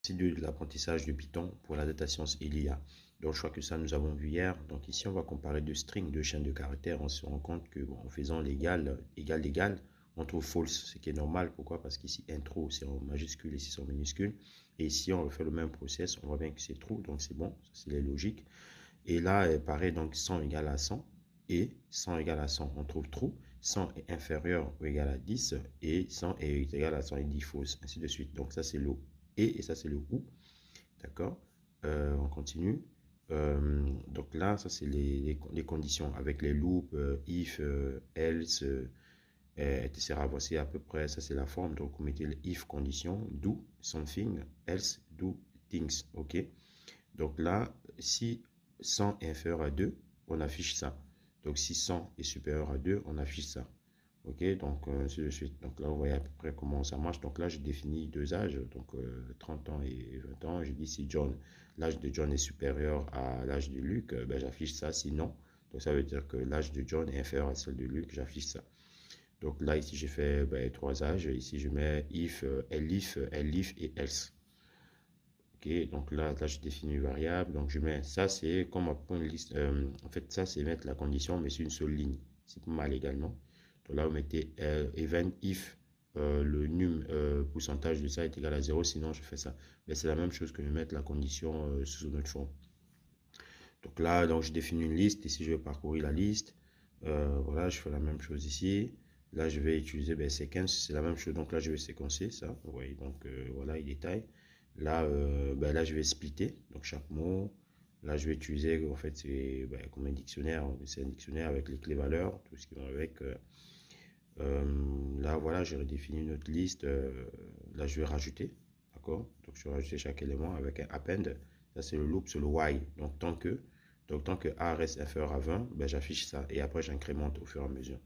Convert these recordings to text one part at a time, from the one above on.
C'est de l'apprentissage de Python pour la data science et l'IA. Donc, je crois que ça, nous avons vu hier. Donc, ici, on va comparer deux strings, deux chaînes de caractères. On se rend compte que, bon, en faisant l'égal, égal, égal, on trouve false, ce qui est normal. Pourquoi? Parce qu'ici, intro, c'est en majuscule, ici, c'est en minuscule. Et ici, on refait le même process. On voit bien que c'est true, donc c'est bon. C'est les logiques. Et là, pareil, donc 100 égale à 100 et 100 égale à 100, on trouve true. 100 est inférieur ou égal à 10 et 100 est égal à 100 et 10 fausse, ainsi de suite. Donc ça, c'est le et ça, c'est le ou. D'accord. On continue. Donc là, ça, c'est les conditions avec les loops, if, else, etc. Voici à peu près, ça, c'est la forme. Donc, vous mettez le if condition, do something, else, do things. OK. Donc là, si 100 est inférieur à 2, on affiche ça. Donc si 100 est supérieur à 2, on affiche ça. Ok, donc ainsi de suite. Donc là, vous voyez à peu près comment ça marche. Donc là, je définis deux âges, donc 30 ans et 20 ans. Je dis si l'âge de John est supérieur à l'âge de Luc, ben, j'affiche ça. Sinon, donc ça veut dire que l'âge de John est inférieur à celui de Luc, j'affiche ça. Donc là, ici, j'ai fait trois âges. Ici, je mets if, elif et else. Ok, donc là, je définis une variable. Donc je mets ça, c'est comme pour une liste. En fait, ça, c'est mettre la condition, mais c'est une seule ligne. C'est pas mal également. Donc là, vous mettez event if le pourcentage de ça est égal à 0, sinon je fais ça. Mais c'est la même chose que de mettre la condition sous une autre forme. Donc là, donc je définis une liste. Ici, je vais parcourir la liste. Voilà, je fais la même chose ici. Là, je vais utiliser sequence, c'est la même chose. Donc là, je vais séquencer ça. Vous voyez, donc voilà, il détaille. Là, là, je vais splitter, donc chaque mot. Là, je vais utiliser, en fait, c'est comme un dictionnaire. C'est un dictionnaire avec les clés valeurs, tout ce qui va avec. Là, voilà, j'ai redéfini une autre liste. Là, je vais rajouter, d'accord? Donc, je vais rajouter chaque élément avec un append. Ça, c'est le loop, c'est le while. Donc, tant que A reste inférieur à 20, ben, j'affiche ça. Et après, j'incrémente au fur et à mesure.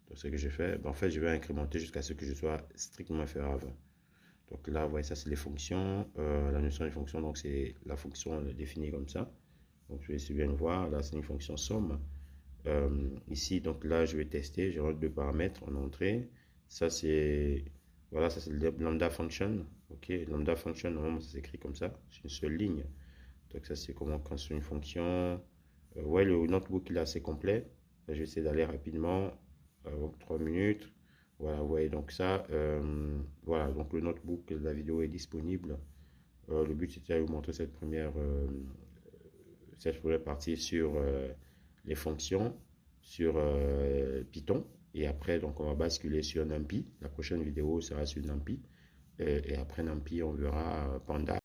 Donc, ce que j'ai fait, ben, en fait, je vais incrémenter jusqu'à ce que je sois strictement inférieur à 20. Donc là, vous voyez, ça, c'est les fonctions. La notion des fonctions, donc, c'est la fonction définie comme ça. Donc, je vais essayer de bien voir. Là, c'est une fonction somme. Ici, donc là, je vais tester. Je rentre deux paramètres en entrée. Ça, c'est voilà, ça c'est le lambda function. Ok, lambda function, normalement, ça s'écrit comme ça. C'est une seule ligne. Donc, ça, c'est comment construire une fonction. Ouais, le notebook, il est assez complet. Là, je vais essayer d'aller rapidement. 3 minutes. Voilà, vous voyez, donc ça, voilà, donc le notebook, la vidéo est disponible. Le but, c'était de vous montrer cette première partie sur les fonctions, sur Python. Et après, donc, on va basculer sur NumPy. La prochaine vidéo sera sur NumPy. Et après NumPy, on verra Panda.